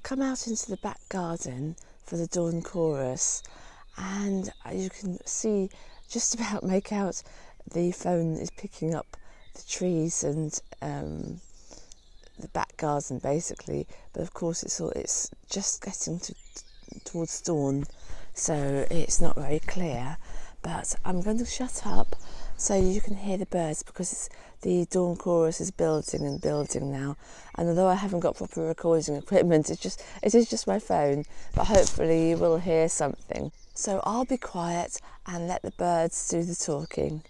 come out into the back garden for the dawn chorus, and you can see, just about make out, the phone is picking up the trees and the back garden basically, but of course it's just getting towards dawn, so it's not very clear. But I'm going to shut up so you can hear the birds, because the dawn chorus is building and building now, and although I haven't got proper recording equipment, it is just my phone, but hopefully you will hear something. So I'll be quiet and let the birds do the talking.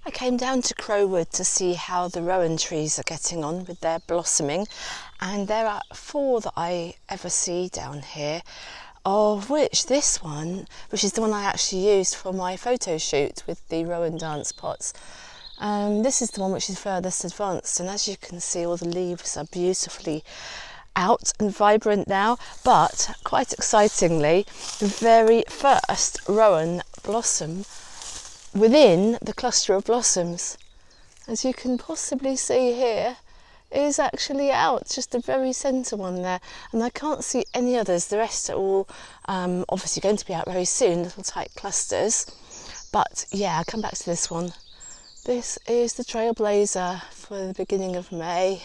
I came down to Crowwood to see how the rowan trees are getting on with their blossoming, and there are 4 that I ever see down here, of which this one, which is the one I actually used for my photo shoot with the rowan dance pots, this is the one which is furthest advanced, and as you can see, all the leaves are beautifully out and vibrant now. But quite excitingly, the very first rowan blossom within the cluster of blossoms, as you can possibly see here, is actually out, just the very centre one there, and I can't see any others. The rest are all obviously going to be out very soon, little tight clusters. But yeah, I'll come back to this one. This is the trailblazer for the beginning of May,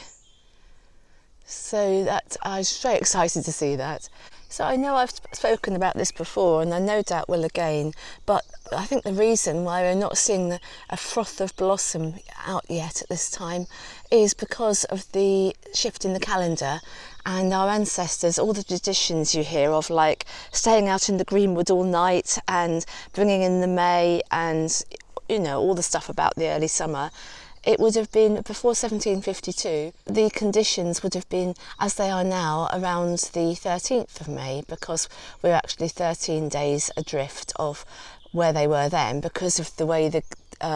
so that I was very excited to see that. So I know I've spoken about this before, and I no doubt will again, but I think the reason why we're not seeing a froth of blossom out yet at this time is because of the shift in the calendar and our ancestors, all the traditions you hear of, like staying out in the greenwood all night and bringing in the May and, you know, all the stuff about the early summer. It would have been before 1752, the conditions would have been as they are now around the 13th of May, because we're actually 13 days adrift of where they were then, because of the way the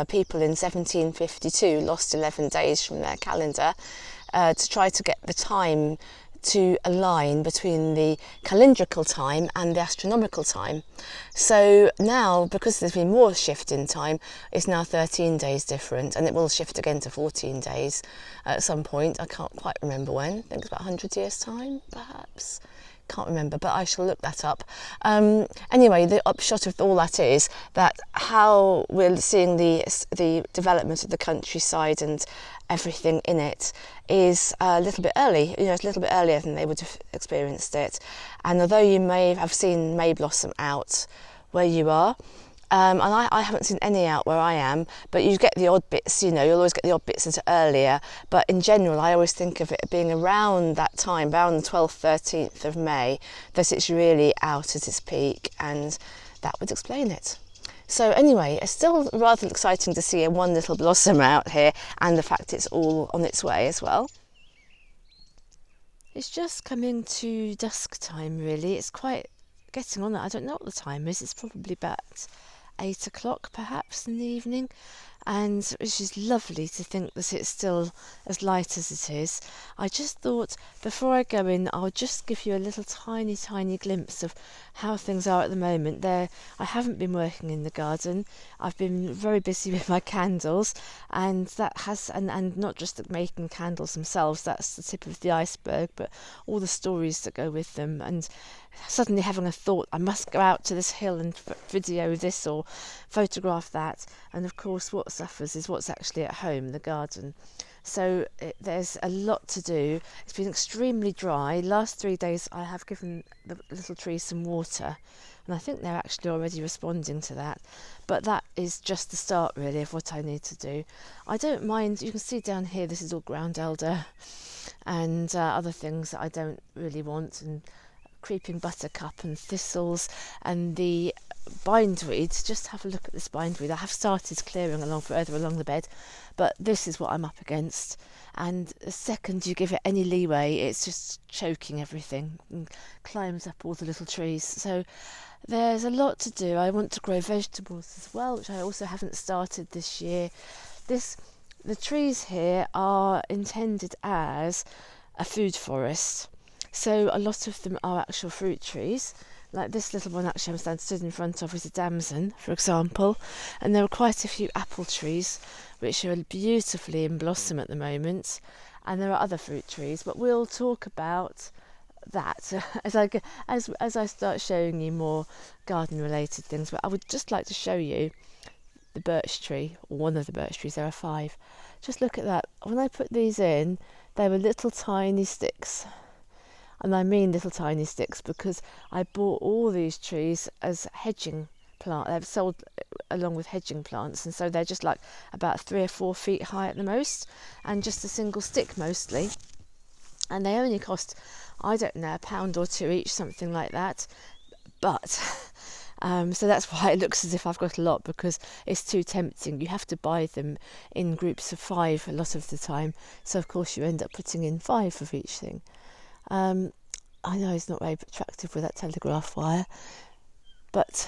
people in 1752 lost 11 days from their calendar to try to get the time to align between the calendrical time and the astronomical time. So now, because there's been more shift in time, it's now 13 days different, and it will shift again to 14 days at some point. I can't quite remember when. I think it's about 100 years' time, perhaps. Can't remember, but I shall look that up. Anyway, the upshot of all that is that how we're seeing the development of the countryside and everything in it is a little bit early. It's a little bit earlier than they would have experienced it. And although you may have seen May blossom out where you are, and I haven't seen any out where I am, but you get the odd bits, you'll always get the odd bits into earlier. But in general, I always think of it being around that time, around the 12th, 13th of May, that it's really out at its peak, and that would explain it. So anyway, it's still rather exciting to see one little blossom out here, and the fact it's all on its way as well. It's just coming to dusk time, really. It's quite getting on. I don't know what the time is. It's probably about 8 o'clock perhaps in the evening, and which is lovely to think that it's still as light as it is. I just thought before I go in, I'll just give you a little tiny glimpse of how things are at the moment. I haven't been working in the garden. I've been very busy with my candles, and that has and not just making candles themselves, that's the tip of the iceberg, but all the stories that go with them, and suddenly having a thought, I must go out to this hill and video this or photograph that. And of course what suffers is what's actually at home, the garden. So there's a lot to do. It's been extremely dry. Last 3 days I have given the little trees some water, and I think they're actually already responding to that. But that is just the start really of what I need to do. I don't mind, you can see down here this is all ground elder and other things that I don't really want, and creeping buttercup and thistles, and the bindweed. Just have a look at this bindweed. I have started clearing further along the bed, but this is what I'm up against, and the second you give it any leeway, it's just choking everything and climbs up all the little trees. So there's a lot to do. I want to grow vegetables as well, which I also haven't started this year. The trees here are intended as a food forest. So a lot of them are actual fruit trees. Like this little one actually I'm stood in front of is a damson, for example. And there are quite a few apple trees which are beautifully in blossom at the moment. And there are other fruit trees, but we'll talk about that as I start showing you more garden related things. But I would just like to show you the birch tree, or one of the birch trees. There are 5. Just look at that. When I put these in, they were little tiny sticks. And I mean little tiny sticks because I bought all these trees as hedging plants. They're sold along with hedging plants, and so they're just like about 3 or 4 feet high at the most, and just a single stick mostly. And they only cost, I don't know, £1 or 2 each, something like that. But so that's why it looks as if I've got a lot, because it's too tempting. You have to buy them in groups of 5 a lot of the time, so of course you end up putting in 5 of each thing. I know it's not very attractive with that telegraph wire, but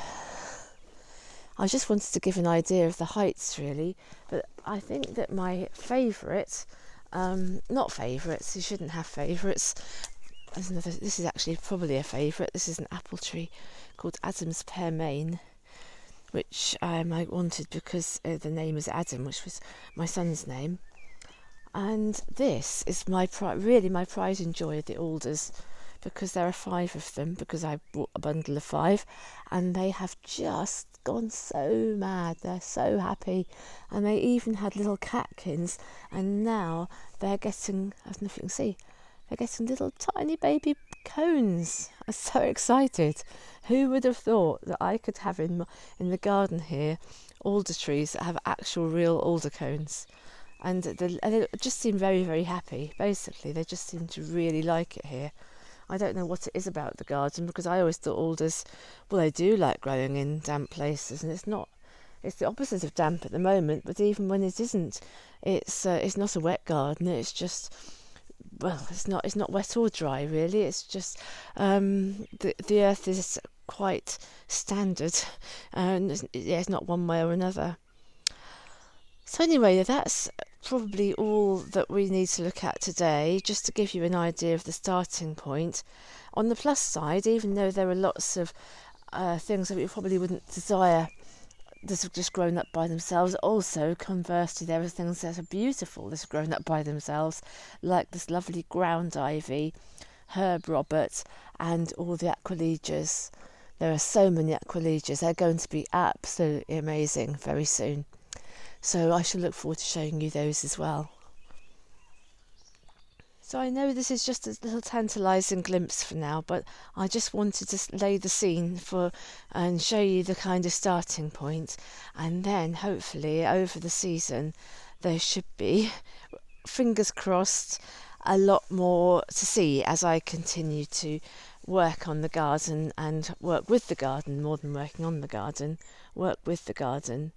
I just wanted to give an idea of the heights really. But I think that my favourite, not favourites, you shouldn't have favourites. This is actually probably a favourite. This is an apple tree called Adam's Pearmain, which I wanted because the name is Adam, which was my son's name. And this is really my pride and joy of the alders, because there are 5 of them, because I bought a bundle of 5, and they have just gone so mad. They're so happy, and they even had little catkins, and now they're getting, I don't know if you can see, they're getting little tiny baby cones. I'm so excited. Who would have thought that I could have in the garden here alder trees that have actual real alder cones? And they just seem very, very happy. Basically, they just seem to really like it here. I don't know what it is about the garden, because I always thought alders, well, they do like growing in damp places, and it's the opposite of damp at the moment. But even when it isn't, it's not a wet garden. It's just, well, it's not wet or dry really. It's just the earth is quite standard, and it's not one way or another. So anyway, that's probably all that we need to look at today, just to give you an idea of the starting point. On the plus side, even though there are lots of things that we probably wouldn't desire that have just grown up by themselves, also conversely there are things that are beautiful that have grown up by themselves, like this lovely ground ivy, herb robert, and all the aquilegias. There are so many aquilegias, they're going to be absolutely amazing very soon. So I shall look forward to showing you those as well. So I know this is just a little tantalising glimpse for now, but I just wanted to lay the scene for and show you the kind of starting point, and then hopefully over the season there should be, fingers crossed, a lot more to see as I continue to work on the garden and work with the garden more than working on the garden, work with the garden